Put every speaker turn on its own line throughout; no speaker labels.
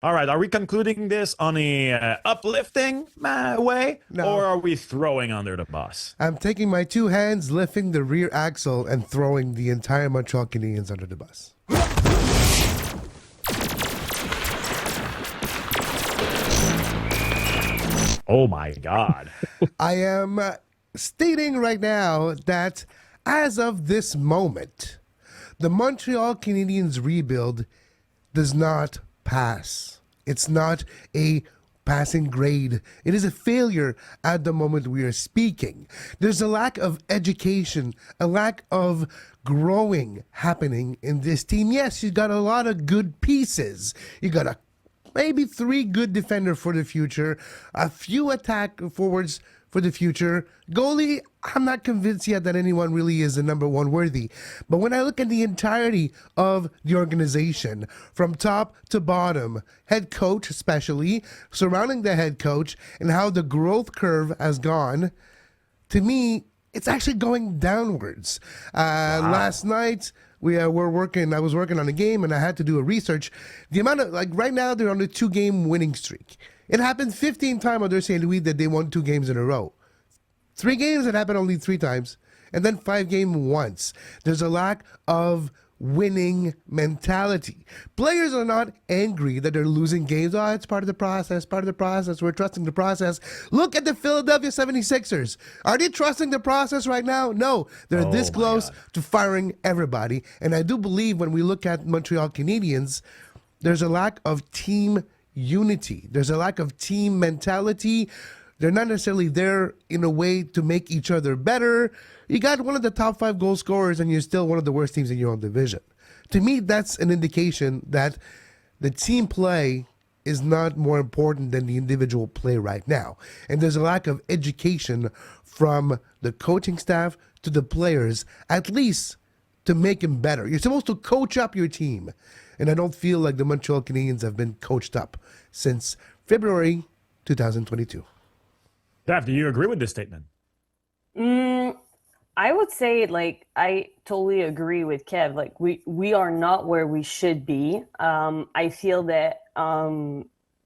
All right, are we concluding this on a uplifting way,
No.
or are we throwing under the bus?
I'm taking my two hands, lifting the rear axle, and throwing the entire Montreal Canadiens under the bus.
Oh my God.
I am stating right now that as of this moment, the Montreal Canadiens rebuild does not pass. It's not a passing grade. It is a failure at the moment we are speaking. There's a lack of education, a lack of growing happening in this team. Yes, you got a lot of good pieces. You got maybe three good defender for the future, a few attack forwards for the future. Goalie, I'm not convinced yet that anyone really is the number one worthy. But when I look at the entirety of the organization, from top to bottom, head coach especially, surrounding the head coach, and how the growth curve has gone, to me, it's actually going downwards. Last night, I was working on a game and I had to do a research. The amount of, like right now, they're on a 2-game winning streak. It happened 15 times under St. Louis that they won 2 games in a row. 3 games, it happened only 3 times. And then 5 games once. There's a lack of winning mentality. Players are not angry that they're losing games. Oh, it's part of the process, We're trusting the process. Look at the Philadelphia 76ers. Are they trusting the process right now? No. They're this close to firing everybody. And I do believe when we look at Montreal Canadiens, there's a lack of team unity. There's a lack of team mentality. They're not necessarily there in a way to make each other better. You got one of the top 5 goal scorers and you're still one of the worst teams in your own division. To me, that's an indication that the team play is not more important than the individual play right now. And there's a lack of education from the coaching staff to the players, at least to make them better. You're supposed to coach up your team. And I don't feel like the Montreal Canadiens have been coached up since February 2022.
Daph, do you agree with this statement?
I would say, like, I totally agree with Kev. Like, we are not where we should be. I feel that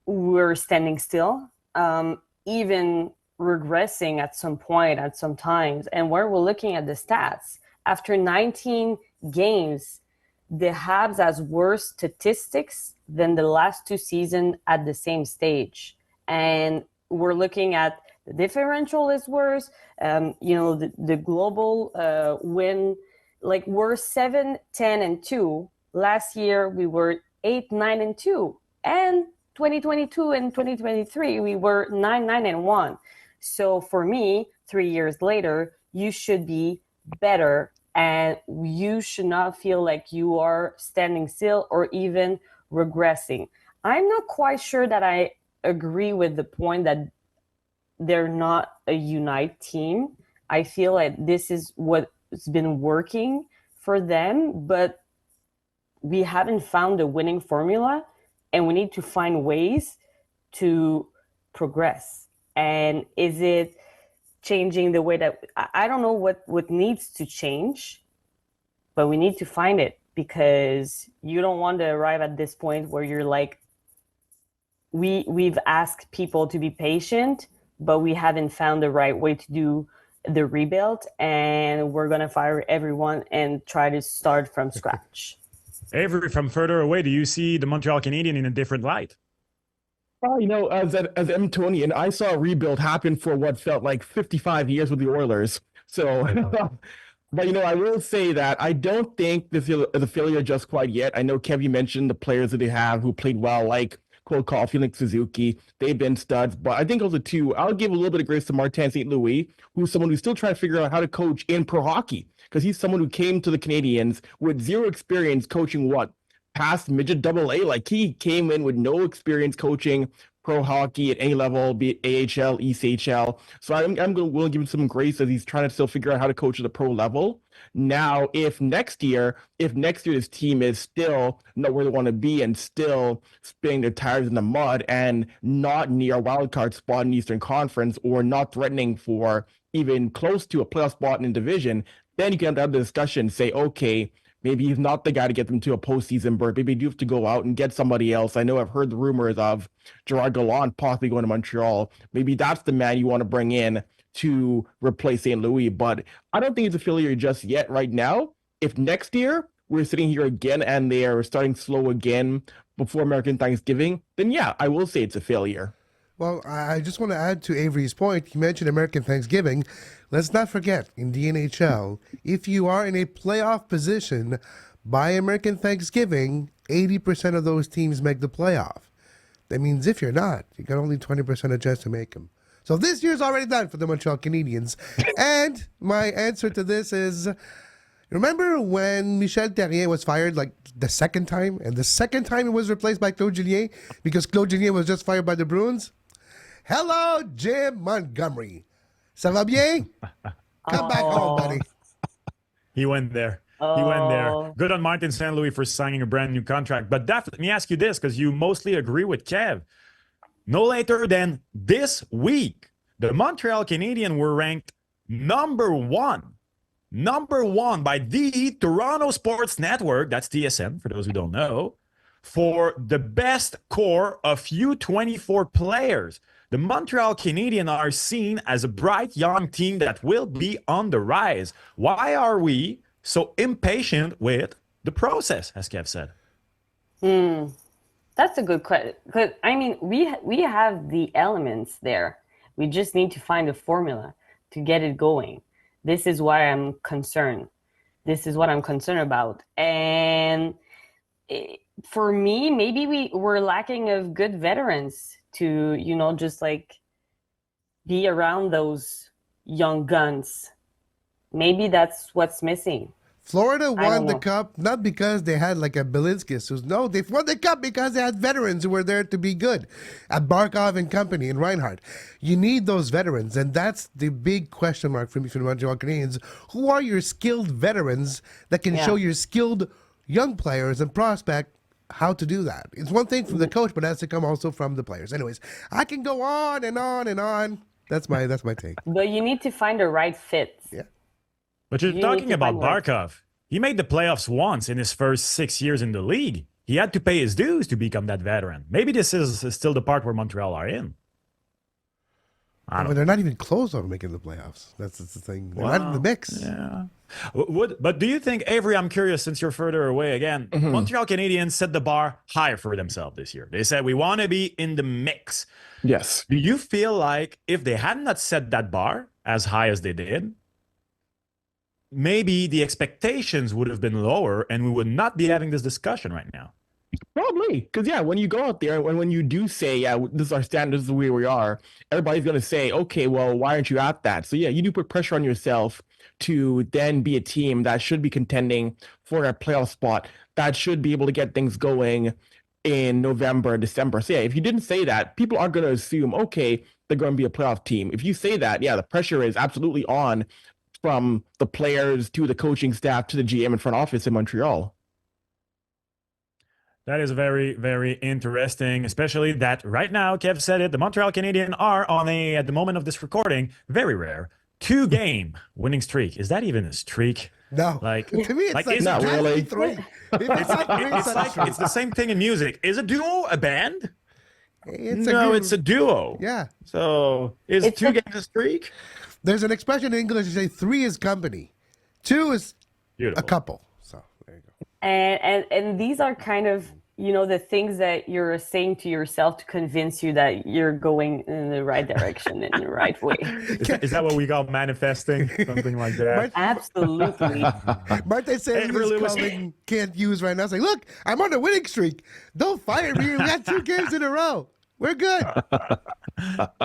we're standing still, even regressing at some point, at some times. And where we're looking at the stats, after 19 games, the Habs has worse statistics than the last 2 seasons at the same stage. And we're looking at the differential is worse. The global win, like we're 7-10-2. Last year we were 8-9-2, and 2022 and 2023 we were 9-9-1. So for me, 3 years later, you should be better, and you should not feel like you are standing still or even regressing. I'm not quite sure that I agree with the point that they're not a united team. I feel like this is what's been working for them, but we haven't found a winning formula, and we need to find ways to progress. And is it changing the way that I don't know what needs to change, but we need to find it, because you don't want to arrive at this point where you're like, we've asked people to be patient, but we haven't found the right way to do the rebuild, and we're going to fire everyone and try to start from scratch.
Avery, from further away, do you see the Montreal Canadiens in a different light?
As Edmontonian, I saw a rebuild happen for what felt like 55 years with the Oilers. So, but I will say that I don't think this is a failure just quite yet. I know Kev, you mentioned the players that they have who played well, like Cole Caulfield and Suzuki. They've been studs, but I think also too, I'll give a little bit of grace to Martin St. Louis, who's someone who's still trying to figure out how to coach in pro hockey, because he's someone who came to the Canadiens with zero experience coaching past midget double A. Like, he came in with no experience coaching pro hockey at any level, be it AHL, ECHL. So I'm willing to give him some grace as he's trying to still figure out how to coach at the pro level. Now, if next year this team is still not where they want to be and still spinning their tires in the mud and not near a wild card spot in the Eastern Conference, or not threatening for even close to a playoff spot in the division, then you can have the discussion, say, okay, maybe he's not the guy to get them to a postseason berth. Maybe you have to go out and get somebody else. I know I've heard the rumors of Gerard Gallant possibly going to Montreal. Maybe that's the man you want to bring in to replace St. Louis. But I don't think it's a failure just yet right now. If next year we're sitting here again and they are starting slow again before American Thanksgiving, then yeah, I will say it's a failure.
Well, I just want to add to Avery's point. He mentioned American Thanksgiving. Let's not forget, in the NHL, if you are in a playoff position by American Thanksgiving, 80% of those teams make the playoff. That means if you're not, you got only 20% of chance to make them. So this year's already done for the Montreal Canadiens. And my answer to this is, remember when Michel Therrien was fired like the second time? And the second time he was replaced by Claude Julien because Claude Julien was just fired by the Bruins? Hello, Jim Montgomery. Ça va bien? Come back home, buddy.
He went there. He went there. Good on Martin St. Louis for signing a brand new contract. But let me ask you this, because you mostly agree with Kev. No later than this week, the Montreal Canadiens were ranked number one by the Toronto Sports Network, that's TSN for those who don't know, for the best core of U24 players. The Montreal Canadiens are seen as a bright young team that will be on the rise. Why are we so impatient with the process, as Kev said?
That's a good question. I mean, we have the elements there. We just need to find a formula to get it going. This is why I'm concerned. This is what I'm concerned about. And for me, maybe we're lacking of good veterans to, just like be around those young guns. Maybe that's what's missing.
Florida won the cup not because they had like a Belinskis. No, they won the cup because they had veterans who were there to be good. At Barkov and company and Reinhardt. You need those veterans, and that's the big question mark for me for the Montreal Canadiens. Who are your skilled veterans that can show your skilled young players and prospect how to do that? It's one thing from the coach, but it has to come also from the players. Anyways, I can go on and on and on. That's my take.
But you need to find the right fit.
Yeah.
But you're talking about Barkov. He made the playoffs once in his first 6 years in the league. He had to pay his dues to become that veteran. Maybe this is still the part where Montreal are in.
But they're not even close on making the playoffs. That's the thing. They're not in the mix.
Yeah. But do you think, Avery, I'm curious since you're further away again, Montreal Canadiens set the bar higher for themselves this year. They said, we want to be in the mix.
Yes.
Do you feel like if they had not set that bar as high as they did, maybe the expectations would have been lower and we would not be having this discussion right now?
Probably. Because, when you go out there and when you do say, this is our standard, this is where we are, everybody's going to say, okay, well, why aren't you at that? So, you do put pressure on yourself to then be a team that should be contending for a playoff spot, that should be able to get things going in November, December. So, if you didn't say that, people aren't going to assume, okay, they're going to be a playoff team. If you say that, the pressure is absolutely on from the players to the coaching staff to the GM and front office in Montreal.
That is very, very interesting, especially that right now, Kev said it, the Montreal Canadiens are on at the moment of this recording, very rare, 2-game winning streak. Is that even a streak?
No.
Like,
to me, it's
not really.
Three.
It's the same thing in music. Is a duo a band?
It's
a duo.
Yeah.
So is 2 games a streak?
There's an expression in English to say 3 is company, 2 is a couple. So there you go.
And these are kind of, the things that you're saying to yourself to convince you that you're going in the right direction, in the right way.
Is that what we call manifesting? Something like that?
Absolutely.
Martin says can't use right now. Saying, look, I'm on a winning streak. Don't fire me. We got 2 games in a row. We're good.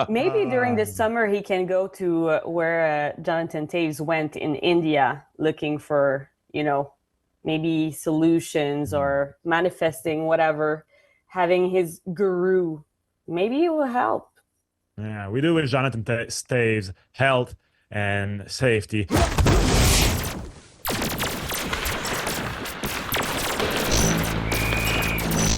Maybe during the summer he can go to where Jonathan Taves went in India looking for, maybe solutions or manifesting whatever, having his guru. Maybe it will help.
Yeah, we do wish Jonathan Taves health and safety.